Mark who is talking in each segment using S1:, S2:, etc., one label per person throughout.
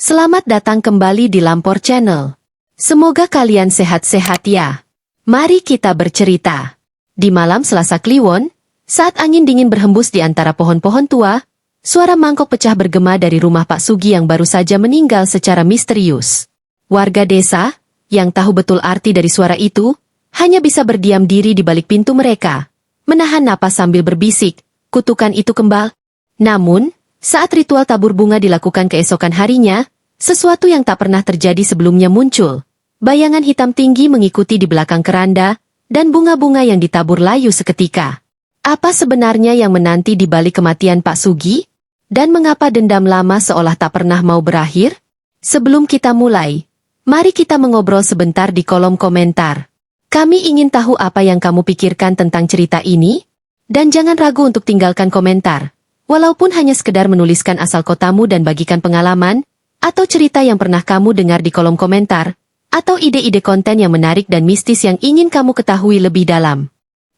S1: Selamat datang kembali di Lampor Channel. Semoga kalian sehat-sehat ya. Mari kita bercerita. Di malam Selasa Kliwon, saat angin dingin berhembus di antara pohon-pohon tua, suara mangkok pecah bergema dari rumah Pak Sugi yang baru saja meninggal secara misterius. Warga desa, yang tahu betul arti dari suara itu, hanya bisa berdiam diri di balik pintu mereka, menahan napas sambil berbisik, kutukan itu kembali. Namun, saat ritual tabur bunga dilakukan keesokan harinya, sesuatu yang tak pernah terjadi sebelumnya muncul. Bayangan hitam tinggi mengikuti di belakang keranda, dan bunga-bunga yang ditabur layu seketika. Apa sebenarnya yang menanti di balik kematian Pak Sugi? Dan mengapa dendam lama seolah tak pernah mau berakhir? Sebelum kita mulai, mari kita mengobrol sebentar di kolom komentar. Kami ingin tahu apa yang kamu pikirkan tentang cerita ini, dan jangan ragu untuk tinggalkan komentar. Walaupun hanya sekedar menuliskan asal kotamu dan bagikan pengalaman, atau cerita yang pernah kamu dengar di kolom komentar, atau ide-ide konten yang menarik dan mistis yang ingin kamu ketahui lebih dalam.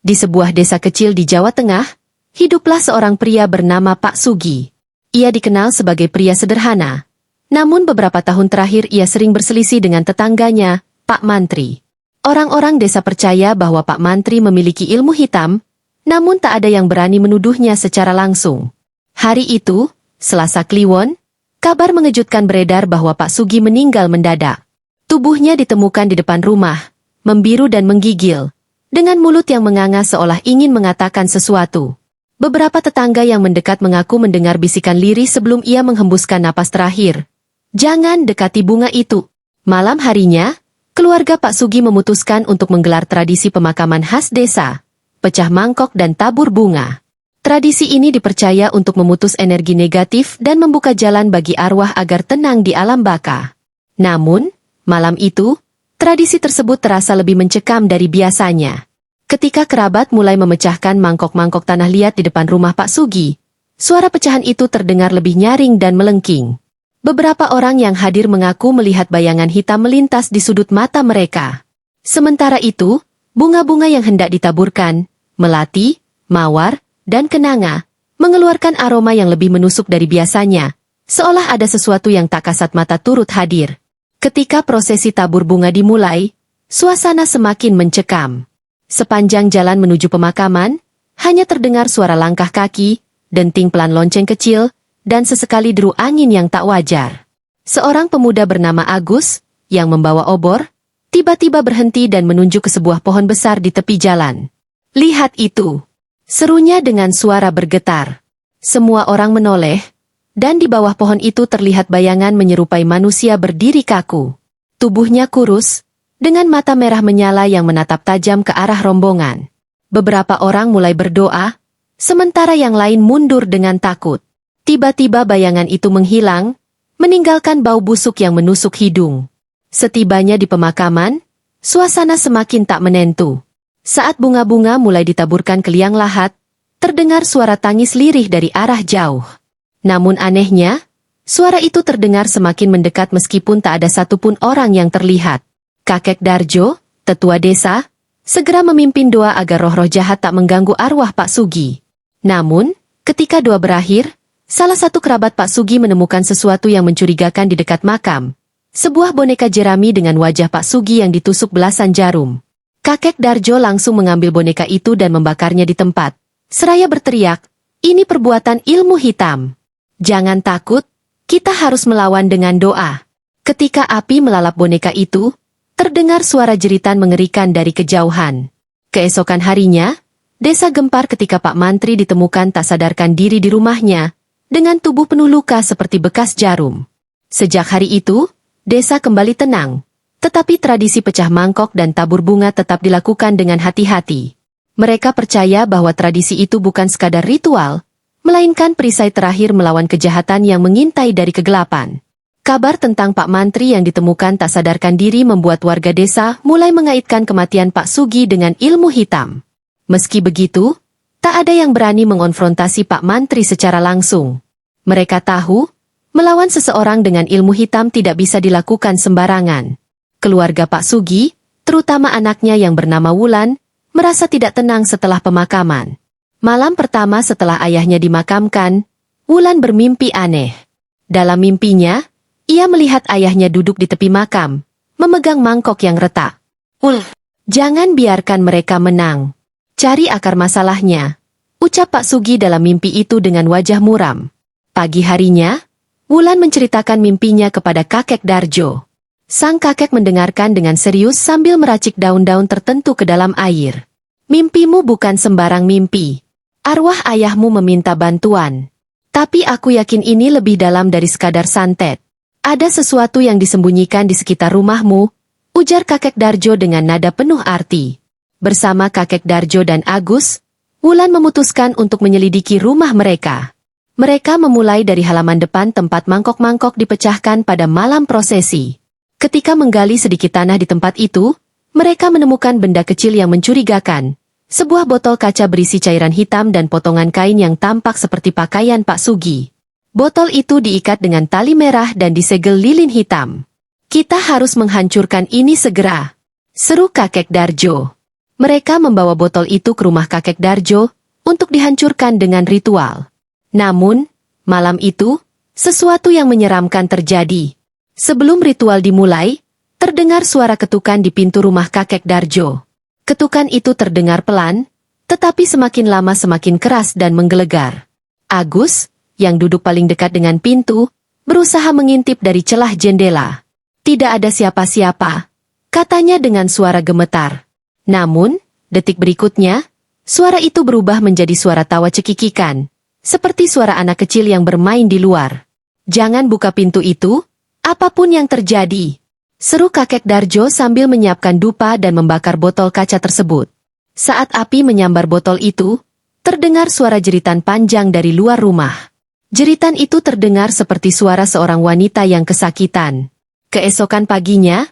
S1: Di sebuah desa kecil di Jawa Tengah, hiduplah seorang pria bernama Pak Sugi. Ia dikenal sebagai pria sederhana. Namun beberapa tahun terakhir ia sering berselisih dengan tetangganya, Pak Mantri. Orang-orang desa percaya bahwa Pak Mantri memiliki ilmu hitam, namun tak ada yang berani menuduhnya secara langsung. Hari itu, Selasa Kliwon, kabar mengejutkan beredar bahwa Pak Sugi meninggal mendadak. Tubuhnya ditemukan di depan rumah, membiru dan menggigil, dengan mulut yang menganga seolah ingin mengatakan sesuatu. Beberapa tetangga yang mendekat mengaku mendengar bisikan lirih sebelum ia menghembuskan napas terakhir. Jangan dekati bunga itu. Malam harinya, keluarga Pak Sugi memutuskan untuk menggelar tradisi pemakaman khas desa, pecah mangkok dan tabur bunga. Tradisi ini dipercaya untuk memutus energi negatif dan membuka jalan bagi arwah agar tenang di alam baka. Namun, malam itu, tradisi tersebut terasa lebih mencekam dari biasanya. Ketika kerabat mulai memecahkan mangkok-mangkok tanah liat di depan rumah Pak Sugi, suara pecahan itu terdengar lebih nyaring dan melengking. Beberapa orang yang hadir mengaku melihat bayangan hitam melintas di sudut mata mereka. Sementara itu, bunga-bunga yang hendak ditaburkan, melati, mawar, dan kenanga, mengeluarkan aroma yang lebih menusuk dari biasanya, seolah ada sesuatu yang tak kasat mata turut hadir. Ketika prosesi tabur bunga dimulai, suasana semakin mencekam. Sepanjang jalan menuju pemakaman, hanya terdengar suara langkah kaki, denting pelan lonceng kecil, dan sesekali deru angin yang tak wajar. Seorang pemuda bernama Agus, yang membawa obor, tiba-tiba berhenti dan menunjuk ke sebuah pohon besar di tepi jalan. "Lihat itu!" serunya dengan suara bergetar. Semua orang menoleh, dan di bawah pohon itu terlihat bayangan menyerupai manusia berdiri kaku. Tubuhnya kurus, dengan mata merah menyala yang menatap tajam ke arah rombongan. Beberapa orang mulai berdoa, sementara yang lain mundur dengan takut. Tiba-tiba bayangan itu menghilang, meninggalkan bau busuk yang menusuk hidung. Setibanya di pemakaman, suasana semakin tak menentu. Saat bunga-bunga mulai ditaburkan ke liang lahat, terdengar suara tangis lirih dari arah jauh. Namun anehnya, suara itu terdengar semakin mendekat meskipun tak ada satupun orang yang terlihat. Kakek Darjo, tetua desa, segera memimpin doa agar roh-roh jahat tak mengganggu arwah Pak Sugi. Namun, ketika doa berakhir, salah satu kerabat Pak Sugi menemukan sesuatu yang mencurigakan di dekat makam. Sebuah boneka jerami dengan wajah Pak Sugi yang ditusuk belasan jarum. Kakek Darjo langsung mengambil boneka itu dan membakarnya di tempat. Seraya berteriak, "Ini perbuatan ilmu hitam. Jangan takut, kita harus melawan dengan doa." Ketika api melalap boneka itu, terdengar suara jeritan mengerikan dari kejauhan. Keesokan harinya, desa gempar ketika Pak Mantri ditemukan tak sadarkan diri di rumahnya, dengan tubuh penuh luka seperti bekas jarum. Sejak hari itu, desa kembali tenang. Tetapi tradisi pecah mangkok dan tabur bunga tetap dilakukan dengan hati-hati. Mereka percaya bahwa tradisi itu bukan sekadar ritual, melainkan perisai terakhir melawan kejahatan yang mengintai dari kegelapan. Kabar tentang Pak Mantri yang ditemukan tak sadarkan diri membuat warga desa mulai mengaitkan kematian Pak Sugi dengan ilmu hitam. Meski begitu, tak ada yang berani mengonfrontasi Pak Mantri secara langsung. Mereka tahu, melawan seseorang dengan ilmu hitam tidak bisa dilakukan sembarangan. Keluarga Pak Sugi, terutama anaknya yang bernama Wulan, merasa tidak tenang setelah pemakaman. Malam pertama setelah ayahnya dimakamkan, Wulan bermimpi aneh. Dalam mimpinya, Ia melihat ayahnya duduk di tepi makam, memegang mangkok yang retak. Jangan biarkan mereka menang. Cari akar masalahnya, ucap Pak Sugi dalam mimpi itu dengan wajah muram. Pagi harinya, Wulan menceritakan mimpinya kepada kakek Darjo. Sang kakek mendengarkan dengan serius sambil meracik daun-daun tertentu ke dalam air. Mimpimu bukan sembarang mimpi. Arwah ayahmu meminta bantuan. Tapi aku yakin ini lebih dalam dari sekadar santet. Ada sesuatu yang disembunyikan di sekitar rumahmu, ujar kakek Darjo dengan nada penuh arti. Bersama kakek Darjo dan Agus, Wulan memutuskan untuk menyelidiki rumah mereka. Mereka memulai dari halaman depan tempat mangkok-mangkok dipecahkan pada malam prosesi. Ketika menggali sedikit tanah di tempat itu, mereka menemukan benda kecil yang mencurigakan. Sebuah botol kaca berisi cairan hitam dan potongan kain yang tampak seperti pakaian Pak Sugi. Botol itu diikat dengan tali merah dan disegel lilin hitam. Kita harus menghancurkan ini segera, seru kakek Darjo. Mereka membawa botol itu ke rumah kakek Darjo untuk dihancurkan dengan ritual. Namun, malam itu, sesuatu yang menyeramkan terjadi. Sebelum ritual dimulai, terdengar suara ketukan di pintu rumah kakek Darjo. Ketukan itu terdengar pelan, tetapi semakin lama semakin keras dan menggelegar. Agus, yang duduk paling dekat dengan pintu, berusaha mengintip dari celah jendela. Tidak ada siapa-siapa, katanya dengan suara gemetar. Namun, detik berikutnya, suara itu berubah menjadi suara tawa cekikikan. Seperti suara anak kecil yang bermain di luar. Jangan buka pintu itu, apapun yang terjadi. Seru kakek Darjo sambil menyiapkan dupa dan membakar botol kaca tersebut. Saat api menyambar botol itu, terdengar suara jeritan panjang dari luar rumah. Jeritan itu terdengar seperti suara seorang wanita yang kesakitan. Keesokan paginya,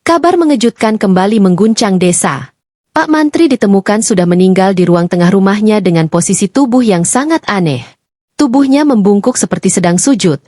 S1: kabar mengejutkan kembali mengguncang desa. Pak Mantri ditemukan sudah meninggal di ruang tengah rumahnya dengan posisi tubuh yang sangat aneh. Tubuhnya membungkuk seperti sedang sujud,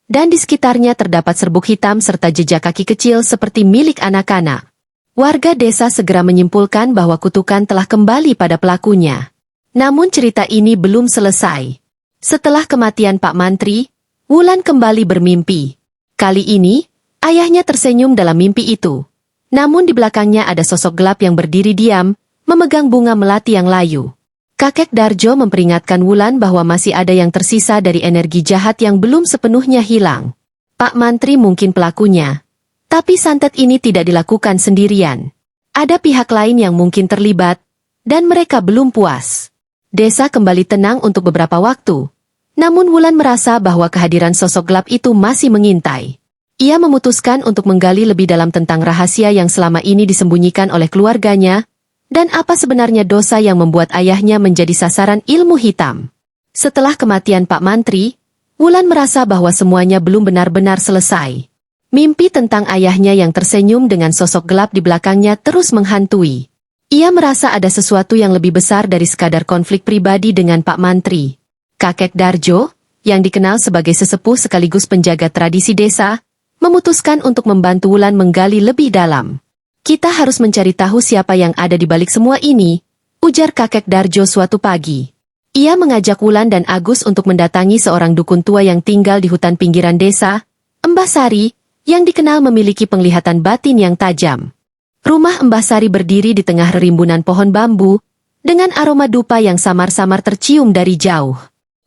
S1: dan di sekitarnya terdapat serbuk hitam serta jejak kaki kecil seperti milik anak-anak. Warga desa segera menyimpulkan bahwa kutukan telah kembali pada pelakunya. Namun cerita ini belum selesai. Setelah kematian Pak Mantri, Wulan kembali bermimpi. Kali ini, ayahnya tersenyum dalam mimpi itu. Namun di belakangnya ada sosok gelap yang berdiri diam, memegang bunga melati yang layu. Kakek Darjo memperingatkan Wulan bahwa masih ada yang tersisa dari energi jahat yang belum sepenuhnya hilang. Pak Mantri mungkin pelakunya. Tapi santet ini tidak dilakukan sendirian. Ada pihak lain yang mungkin terlibat, dan mereka belum puas. Desa kembali tenang untuk beberapa waktu. Namun Wulan merasa bahwa kehadiran sosok gelap itu masih mengintai. Ia memutuskan untuk menggali lebih dalam tentang rahasia yang selama ini disembunyikan oleh keluarganya, dan apa sebenarnya dosa yang membuat ayahnya menjadi sasaran ilmu hitam. Setelah kematian Pak Mantri, Wulan merasa bahwa semuanya belum benar-benar selesai. Mimpi tentang ayahnya yang tersenyum dengan sosok gelap di belakangnya terus menghantui. Ia merasa ada sesuatu yang lebih besar dari sekadar konflik pribadi dengan Pak Mantri. Kakek Darjo, yang dikenal sebagai sesepuh sekaligus penjaga tradisi desa, memutuskan untuk membantu Wulan menggali lebih dalam. Kita harus mencari tahu siapa yang ada di balik semua ini, ujar kakek Darjo suatu pagi. Ia mengajak Wulan dan Agus untuk mendatangi seorang dukun tua yang tinggal di hutan pinggiran desa, Mbah Sari, yang dikenal memiliki penglihatan batin yang tajam. Rumah Mbah Sari berdiri di tengah rimbunan pohon bambu, dengan aroma dupa yang samar-samar tercium dari jauh.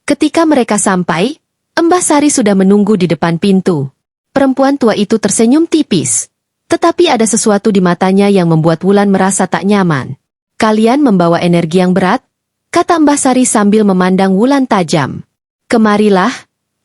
S1: Ketika mereka sampai, Mbah Sari sudah menunggu di depan pintu. Perempuan tua itu tersenyum tipis, tetapi ada sesuatu di matanya yang membuat Wulan merasa tak nyaman. Kalian membawa energi yang berat, kata Mbah Sari sambil memandang Wulan tajam. Kemarilah,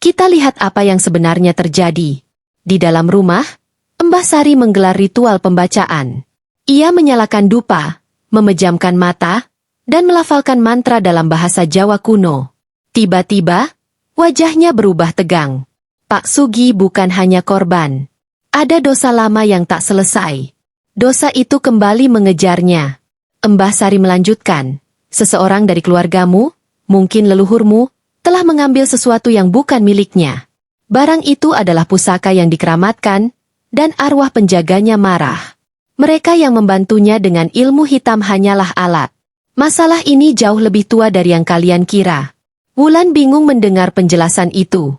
S1: kita lihat apa yang sebenarnya terjadi. Di dalam rumah, Mbah Sari menggelar ritual pembacaan. Ia menyalakan dupa, memejamkan mata, dan melafalkan mantra dalam bahasa Jawa kuno. Tiba-tiba, wajahnya berubah tegang. Pak Sugi bukan hanya korban. Ada dosa lama yang tak selesai. Dosa itu kembali mengejarnya. Mbah Sari melanjutkan, seseorang dari keluargamu, mungkin leluhurmu, telah mengambil sesuatu yang bukan miliknya. Barang itu adalah pusaka yang dikeramatkan, dan arwah penjaganya marah. Mereka yang membantunya dengan ilmu hitam hanyalah alat. Masalah ini jauh lebih tua dari yang kalian kira. Wulan bingung mendengar penjelasan itu.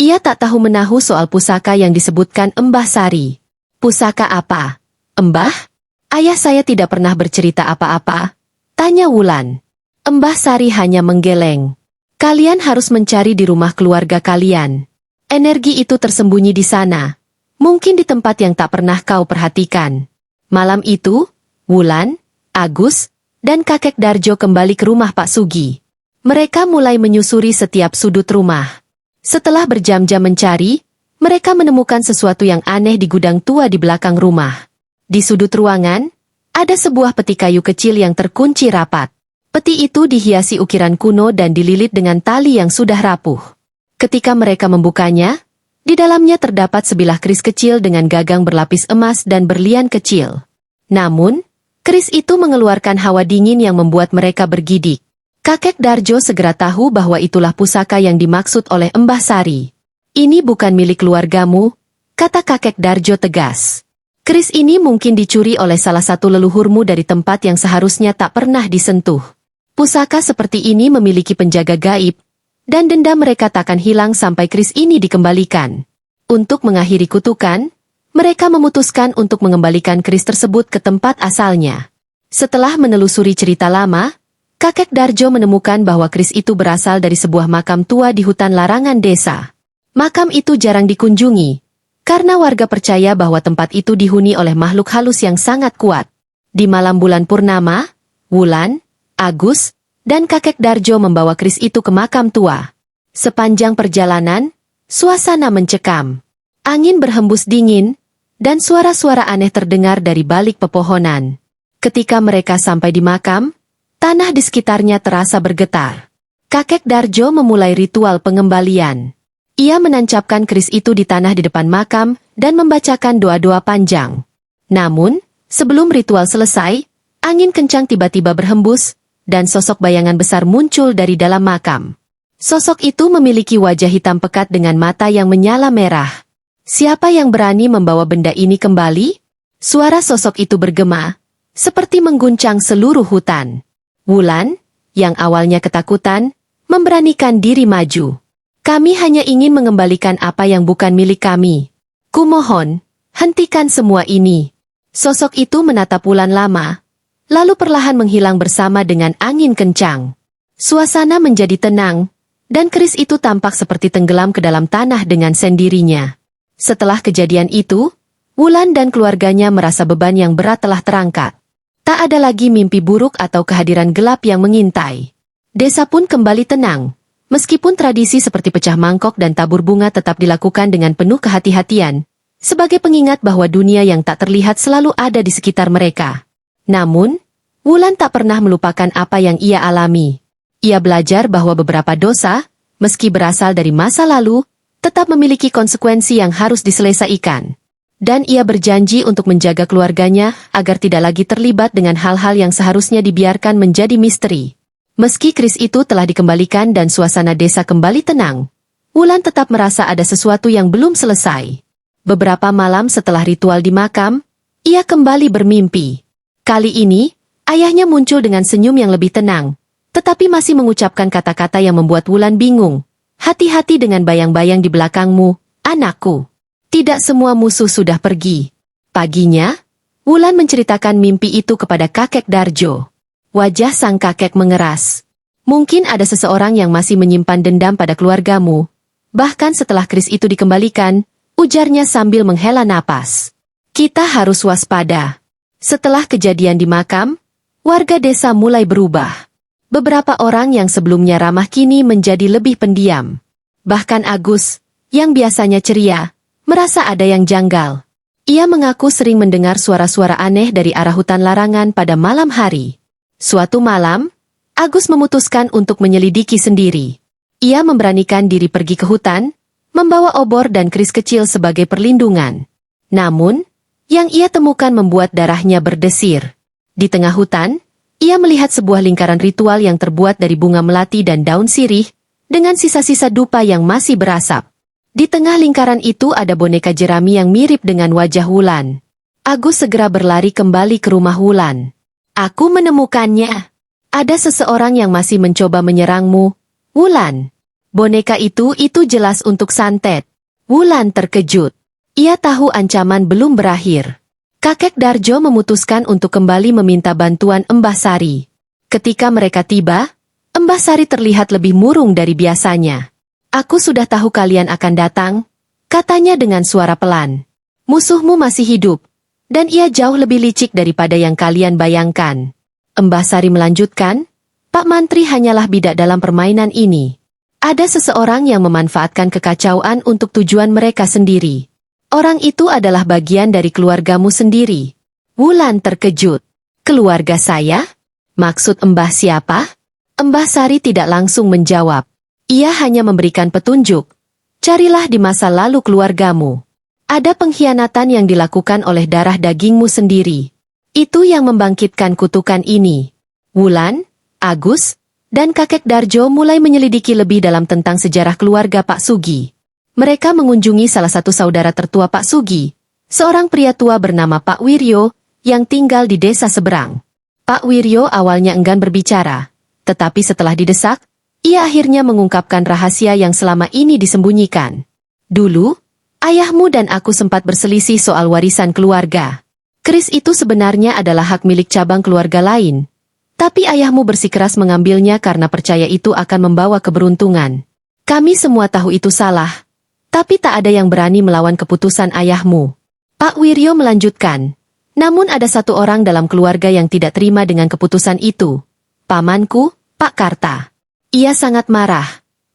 S1: Ia tak tahu menahu soal pusaka yang disebutkan Mbah Sari. Pusaka apa? Mbah? Ayah saya tidak pernah bercerita apa-apa, tanya Wulan. Mbah Sari hanya menggeleng. Kalian harus mencari di rumah keluarga kalian. Energi itu tersembunyi di sana. Mungkin di tempat yang tak pernah kau perhatikan. Malam itu, Wulan, Agus, dan kakek Darjo kembali ke rumah Pak Sugi. Mereka mulai menyusuri setiap sudut rumah. Setelah berjam-jam mencari, mereka menemukan sesuatu yang aneh di gudang tua di belakang rumah. Di sudut ruangan, ada sebuah peti kayu kecil yang terkunci rapat. Peti itu dihiasi ukiran kuno dan dililit dengan tali yang sudah rapuh. Ketika mereka membukanya, di dalamnya terdapat sebilah keris kecil dengan gagang berlapis emas dan berlian kecil. Namun, keris itu mengeluarkan hawa dingin yang membuat mereka bergidik. Kakek Darjo segera tahu bahwa itulah pusaka yang dimaksud oleh Mbah Sari. Ini bukan milik keluargamu, kata kakek Darjo tegas. Keris ini mungkin dicuri oleh salah satu leluhurmu dari tempat yang seharusnya tak pernah disentuh. Pusaka seperti ini memiliki penjaga gaib, dan dendam mereka takkan hilang sampai keris ini dikembalikan. Untuk mengakhiri kutukan, mereka memutuskan untuk mengembalikan keris tersebut ke tempat asalnya. Setelah menelusuri cerita lama, kakek Darjo menemukan bahwa keris itu berasal dari sebuah makam tua di hutan larangan desa. Makam itu jarang dikunjungi, karena warga percaya bahwa tempat itu dihuni oleh makhluk halus yang sangat kuat. Di malam bulan purnama, Wulan, Agus, dan kakek Darjo membawa keris itu ke makam tua. Sepanjang perjalanan, suasana mencekam. Angin berhembus dingin, dan suara-suara aneh terdengar dari balik pepohonan. Ketika mereka sampai di makam, tanah di sekitarnya terasa bergetar. Kakek Darjo memulai ritual pengembalian. Ia menancapkan keris itu di tanah di depan makam dan membacakan doa-doa panjang. Namun, sebelum ritual selesai, angin kencang tiba-tiba berhembus, dan sosok bayangan besar muncul dari dalam makam. Sosok itu memiliki wajah hitam pekat dengan mata yang menyala merah. Siapa yang berani membawa benda ini kembali? Suara sosok itu bergema, seperti mengguncang seluruh hutan. Wulan, yang awalnya ketakutan, memberanikan diri maju. Kami hanya ingin mengembalikan apa yang bukan milik kami. Kumohon, hentikan semua ini. Sosok itu menatap Wulan lama, lalu perlahan menghilang bersama dengan angin kencang. Suasana menjadi tenang, dan keris itu tampak seperti tenggelam ke dalam tanah dengan sendirinya. Setelah kejadian itu, Wulan dan keluarganya merasa beban yang berat telah terangkat. Tak ada lagi mimpi buruk atau kehadiran gelap yang mengintai. Desa pun kembali tenang, meskipun tradisi seperti pecah mangkok dan tabur bunga tetap dilakukan dengan penuh kehati-hatian, sebagai pengingat bahwa dunia yang tak terlihat selalu ada di sekitar mereka. Namun, Wulan tak pernah melupakan apa yang ia alami. Ia belajar bahwa beberapa dosa, meski berasal dari masa lalu, tetap memiliki konsekuensi yang harus diselesaikan. Dan ia berjanji untuk menjaga keluarganya agar tidak lagi terlibat dengan hal-hal yang seharusnya dibiarkan menjadi misteri. Meski keris itu telah dikembalikan dan suasana desa kembali tenang, Wulan tetap merasa ada sesuatu yang belum selesai. Beberapa malam setelah ritual di makam, ia kembali bermimpi. Kali ini, ayahnya muncul dengan senyum yang lebih tenang, tetapi masih mengucapkan kata-kata yang membuat Wulan bingung. Hati-hati dengan bayang-bayang di belakangmu, anakku. Tidak semua musuh sudah pergi. Paginya, Wulan menceritakan mimpi itu kepada kakek Darjo. Wajah sang kakek mengeras. Mungkin ada seseorang yang masih menyimpan dendam pada keluargamu. Bahkan setelah keris itu dikembalikan, ujarnya sambil menghela napas. Kita harus waspada. Setelah kejadian di makam, warga desa mulai berubah. Beberapa orang yang sebelumnya ramah kini menjadi lebih pendiam. Bahkan Agus, yang biasanya ceria, merasa ada yang janggal. Ia mengaku sering mendengar suara-suara aneh dari arah hutan larangan pada malam hari. Suatu malam, Agus memutuskan untuk menyelidiki sendiri. Ia memberanikan diri pergi ke hutan, membawa obor dan keris kecil sebagai perlindungan. Namun, yang ia temukan membuat darahnya berdesir. Di tengah hutan, ia melihat sebuah lingkaran ritual yang terbuat dari bunga melati dan daun sirih, dengan sisa-sisa dupa yang masih berasap. Di tengah lingkaran itu ada boneka jerami yang mirip dengan wajah Wulan. Agus segera berlari kembali ke rumah Wulan. Aku menemukannya. Ada seseorang yang masih mencoba menyerangmu, Wulan. Boneka itu jelas untuk santet. Wulan terkejut. Ia tahu ancaman belum berakhir. Kakek Darjo memutuskan untuk kembali meminta bantuan Mbah Sari. Ketika mereka tiba, Mbah Sari terlihat lebih murung dari biasanya. Aku sudah tahu kalian akan datang, katanya dengan suara pelan. Musuhmu masih hidup, dan ia jauh lebih licik daripada yang kalian bayangkan. Mbah Sari melanjutkan, Pak Mantri hanyalah bidak dalam permainan ini. Ada seseorang yang memanfaatkan kekacauan untuk tujuan mereka sendiri. Orang itu adalah bagian dari keluargamu sendiri. Wulan terkejut. Keluarga saya? Maksud Mbah siapa? Mbah Sari tidak langsung menjawab. Ia hanya memberikan petunjuk. Carilah di masa lalu keluargamu. Ada pengkhianatan yang dilakukan oleh darah dagingmu sendiri. Itu yang membangkitkan kutukan ini. Wulan, Agus, dan kakek Darjo mulai menyelidiki lebih dalam tentang sejarah keluarga Pak Sugi. Mereka mengunjungi salah satu saudara tertua Pak Sugi, seorang pria tua bernama Pak Wiryo, yang tinggal di desa seberang. Pak Wiryo awalnya enggan berbicara, tetapi setelah didesak, ia akhirnya mengungkapkan rahasia yang selama ini disembunyikan. Dulu, ayahmu dan aku sempat berselisih soal warisan keluarga. Keris itu sebenarnya adalah hak milik cabang keluarga lain. Tapi ayahmu bersikeras mengambilnya karena percaya itu akan membawa keberuntungan. Kami semua tahu itu salah, tapi tak ada yang berani melawan keputusan ayahmu. Pak Wiryo melanjutkan, namun ada satu orang dalam keluarga yang tidak terima dengan keputusan itu. Pamanku, Pak Karta. Ia sangat marah,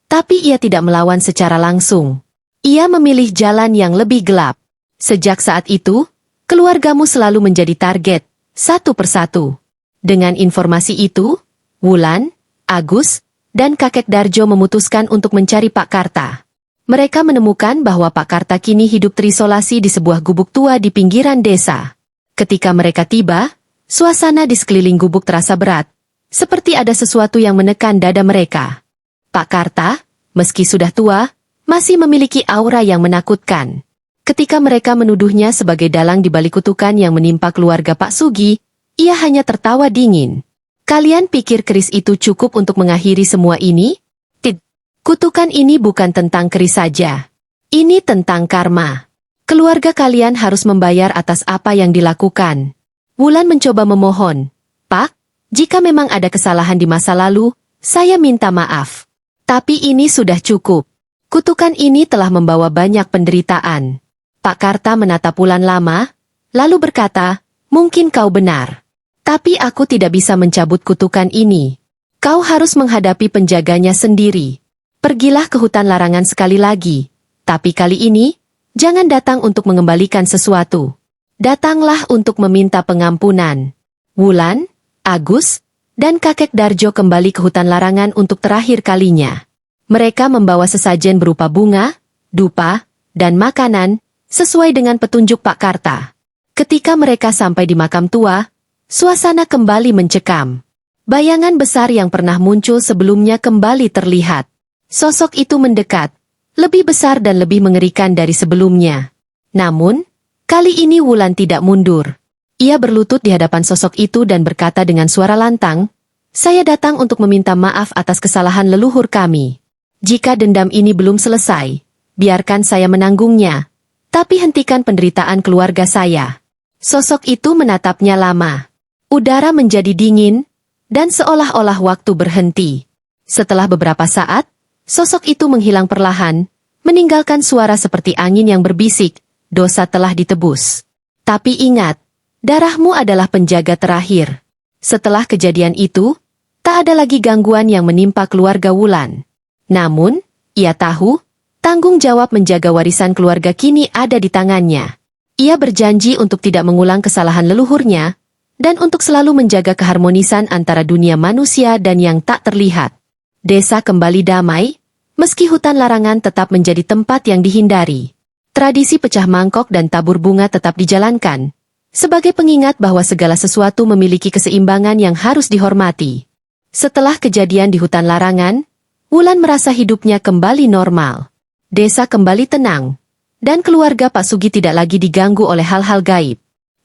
S1: tapi ia tidak melawan secara langsung. Ia memilih jalan yang lebih gelap. Sejak saat itu, keluargamu selalu menjadi target, satu persatu. Dengan informasi itu, Wulan, Agus, dan kakek Darjo memutuskan untuk mencari Pak Karta. Mereka menemukan bahwa Pak Karta kini hidup terisolasi di sebuah gubuk tua di pinggiran desa. Ketika mereka tiba, suasana di sekeliling gubuk terasa berat, seperti ada sesuatu yang menekan dada mereka. Pak Karta, meski sudah tua, masih memiliki aura yang menakutkan. Ketika mereka menuduhnya sebagai dalang di balik kutukan yang menimpa keluarga Pak Sugi, ia hanya tertawa dingin. Kalian pikir keris itu cukup untuk mengakhiri semua ini? Tidak. Kutukan ini bukan tentang keris saja. Ini tentang karma. Keluarga kalian harus membayar atas apa yang dilakukan. Wulan mencoba memohon. Pak, jika memang ada kesalahan di masa lalu, saya minta maaf. Tapi ini sudah cukup. Kutukan ini telah membawa banyak penderitaan. Pak Karta menatap Wulan lama, lalu berkata, mungkin kau benar. Tapi aku tidak bisa mencabut kutukan ini. Kau harus menghadapi penjaganya sendiri. Pergilah ke hutan larangan sekali lagi. Tapi kali ini, jangan datang untuk mengembalikan sesuatu. Datanglah untuk meminta pengampunan. Wulan, Agus, dan kakek Darjo kembali ke hutan larangan untuk terakhir kalinya. Mereka membawa sesajen berupa bunga, dupa, dan makanan, sesuai dengan petunjuk Pak Karta. Ketika mereka sampai di makam tua, suasana kembali mencekam. Bayangan besar yang pernah muncul sebelumnya kembali terlihat. Sosok itu mendekat, lebih besar dan lebih mengerikan dari sebelumnya. Namun, kali ini Wulan tidak mundur. Ia berlutut di hadapan sosok itu dan berkata dengan suara lantang, saya datang untuk meminta maaf atas kesalahan leluhur kami. Jika dendam ini belum selesai, biarkan saya menanggungnya. Tapi hentikan penderitaan keluarga saya. Sosok itu menatapnya lama. Udara menjadi dingin, dan seolah-olah waktu berhenti. Setelah beberapa saat, sosok itu menghilang perlahan, meninggalkan suara seperti angin yang berbisik, dosa telah ditebus. Tapi ingat, darahmu adalah penjaga terakhir. Setelah kejadian itu, tak ada lagi gangguan yang menimpa keluarga Wulan. Namun, ia tahu, tanggung jawab menjaga warisan keluarga kini ada di tangannya. Ia berjanji untuk tidak mengulang kesalahan leluhurnya, dan untuk selalu menjaga keharmonisan antara dunia manusia dan yang tak terlihat. Desa kembali damai, meski hutan larangan tetap menjadi tempat yang dihindari. Tradisi pecah mangkok dan tabur bunga tetap dijalankan, sebagai pengingat bahwa segala sesuatu memiliki keseimbangan yang harus dihormati. Setelah kejadian di hutan larangan, Wulan merasa hidupnya kembali normal. Desa kembali tenang, dan keluarga Pak Sugi tidak lagi diganggu oleh hal-hal gaib.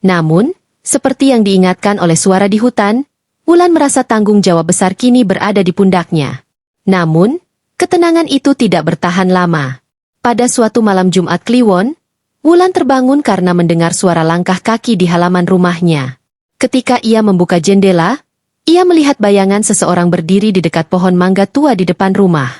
S1: Namun, seperti yang diingatkan oleh suara di hutan, Wulan merasa tanggung jawab besar kini berada di pundaknya. Namun, Ketenangan itu tidak bertahan lama. Pada suatu malam Jumat Kliwon, Wulan terbangun karena mendengar suara langkah kaki di halaman rumahnya. Ketika ia membuka jendela, ia melihat bayangan seseorang berdiri di dekat pohon mangga tua di depan rumah.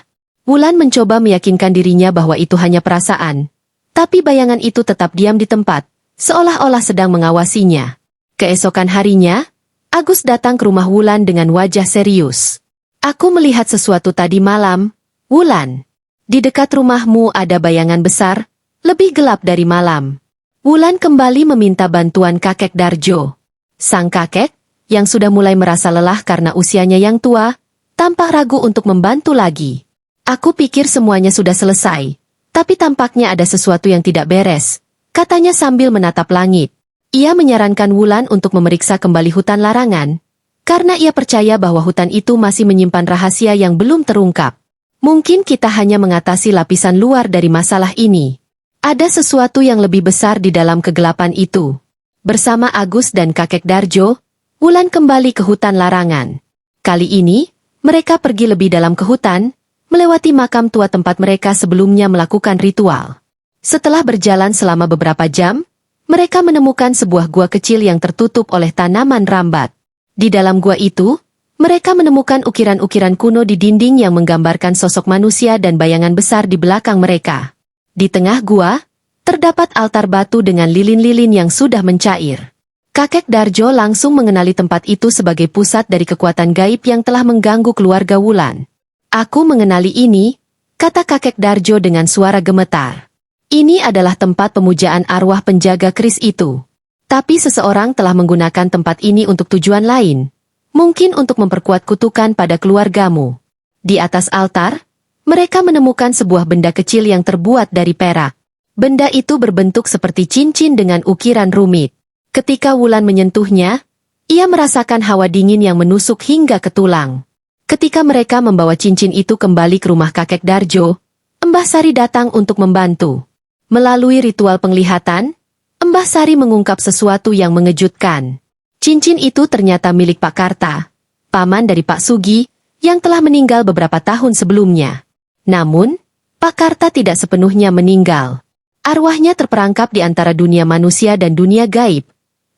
S1: Wulan mencoba meyakinkan dirinya bahwa itu hanya perasaan, tapi bayangan itu tetap diam di tempat, seolah-olah sedang mengawasinya. Keesokan harinya, Agus datang ke rumah Wulan dengan wajah serius. "Aku melihat sesuatu tadi malam, Wulan. Di dekat rumahmu ada bayangan besar, lebih gelap dari malam." Wulan kembali meminta bantuan kakek Darjo. Sang kakek, yang sudah mulai merasa lelah karena usianya yang tua, tampak ragu untuk membantu lagi. "Aku pikir semuanya sudah selesai, tapi tampaknya ada sesuatu yang tidak beres," katanya sambil menatap langit. Ia menyarankan Wulan untuk memeriksa kembali hutan larangan, karena ia percaya bahwa hutan itu masih menyimpan rahasia yang belum terungkap. "Mungkin kita hanya mengatasi lapisan luar dari masalah ini. Ada sesuatu yang lebih besar di dalam kegelapan itu." Bersama Agus dan kakek Darjo, Wulan kembali ke hutan larangan. Kali ini, mereka pergi lebih dalam ke hutan, melewati makam tua tempat mereka sebelumnya melakukan ritual. Setelah berjalan selama beberapa jam, mereka menemukan sebuah gua kecil yang tertutup oleh tanaman rambat. Di dalam gua itu, mereka menemukan ukiran-ukiran kuno di dinding yang menggambarkan sosok manusia dan bayangan besar di belakang mereka. Di tengah gua, terdapat altar batu dengan lilin-lilin yang sudah mencair. Kakek Darjo langsung mengenali tempat itu sebagai pusat dari kekuatan gaib yang telah mengganggu keluarga Wulan. "Aku mengenali ini," kata kakek Darjo dengan suara gemetar. "Ini adalah tempat pemujaan arwah penjaga keris itu. Tapi seseorang telah menggunakan tempat ini untuk tujuan lain. Mungkin untuk memperkuat kutukan pada keluargamu." Di atas altar, mereka menemukan sebuah benda kecil yang terbuat dari perak. Benda itu berbentuk seperti cincin dengan ukiran rumit. Ketika Wulan menyentuhnya, ia merasakan hawa dingin yang menusuk hingga ke tulang. Ketika mereka membawa cincin itu kembali ke rumah kakek Darjo, Mbah Sari datang untuk membantu. Melalui ritual penglihatan, Mbah Sari mengungkap sesuatu yang mengejutkan. Cincin itu ternyata milik Pak Karta, paman dari Pak Sugi, yang telah meninggal beberapa tahun sebelumnya. Namun, Pak Karta tidak sepenuhnya meninggal. Arwahnya terperangkap di antara dunia manusia dan dunia gaib,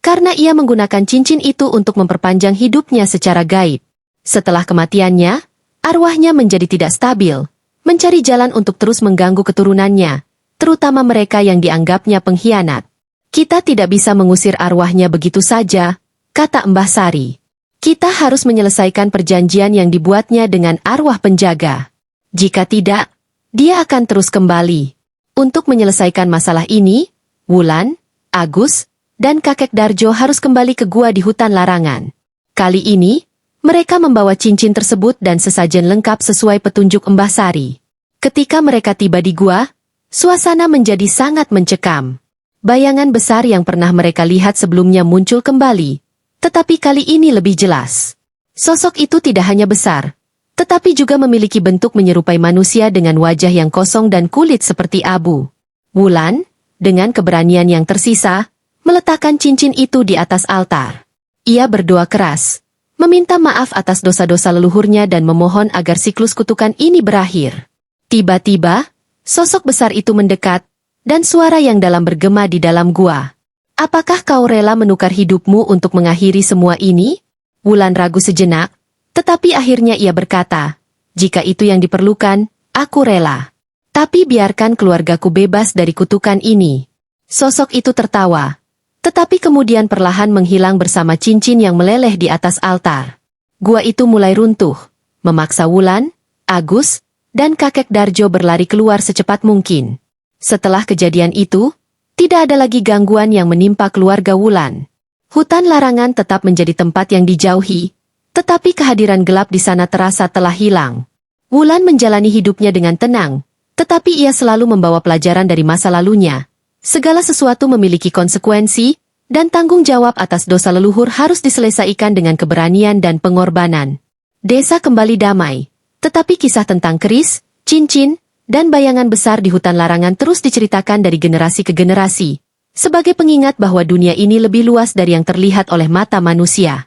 S1: karena ia menggunakan cincin itu untuk memperpanjang hidupnya secara gaib. Setelah kematiannya, arwahnya menjadi tidak stabil, mencari jalan untuk terus mengganggu keturunannya, terutama mereka yang dianggapnya pengkhianat. "Kita tidak bisa mengusir arwahnya begitu saja," kata Mbah Sari. "Kita harus menyelesaikan perjanjian yang dibuatnya dengan arwah penjaga. Jika tidak, dia akan terus kembali." Untuk menyelesaikan masalah ini, Wulan, Agus, dan kakek Darjo harus kembali ke gua di hutan larangan. Kali ini, mereka membawa cincin tersebut dan sesajen lengkap sesuai petunjuk Mbah Sari. Ketika mereka tiba di gua, suasana menjadi sangat mencekam. Bayangan besar yang pernah mereka lihat sebelumnya muncul kembali, tetapi kali ini lebih jelas. Sosok itu tidak hanya besar, tetapi juga memiliki bentuk menyerupai manusia dengan wajah yang kosong dan kulit seperti abu. Wulan, dengan keberanian yang tersisa, meletakkan cincin itu di atas altar. Ia berdoa keras, meminta maaf atas dosa-dosa leluhurnya dan memohon agar siklus kutukan ini berakhir. Tiba-tiba, sosok besar itu mendekat, dan suara yang dalam bergema di dalam gua. "Apakah kau rela menukar hidupmu untuk mengakhiri semua ini?" Wulan ragu sejenak, tetapi akhirnya ia berkata, "Jika itu yang diperlukan, aku rela. Tapi biarkan keluargaku bebas dari kutukan ini." Sosok itu tertawa, tetapi kemudian perlahan menghilang bersama cincin yang meleleh di atas altar. Gua itu mulai runtuh, memaksa Wulan, Agus, dan kakek Darjo berlari keluar secepat mungkin. Setelah kejadian itu, tidak ada lagi gangguan yang menimpa keluarga Wulan. Hutan larangan tetap menjadi tempat yang dijauhi, tetapi kehadiran gelap di sana terasa telah hilang. Wulan menjalani hidupnya dengan tenang, tetapi ia selalu membawa pelajaran dari masa lalunya. Segala sesuatu memiliki konsekuensi, dan tanggung jawab atas dosa leluhur harus diselesaikan dengan keberanian dan pengorbanan. Desa kembali damai, tetapi kisah tentang keris, cincin, dan bayangan besar di hutan larangan terus diceritakan dari generasi ke generasi, sebagai pengingat bahwa dunia ini lebih luas dari yang terlihat oleh mata manusia.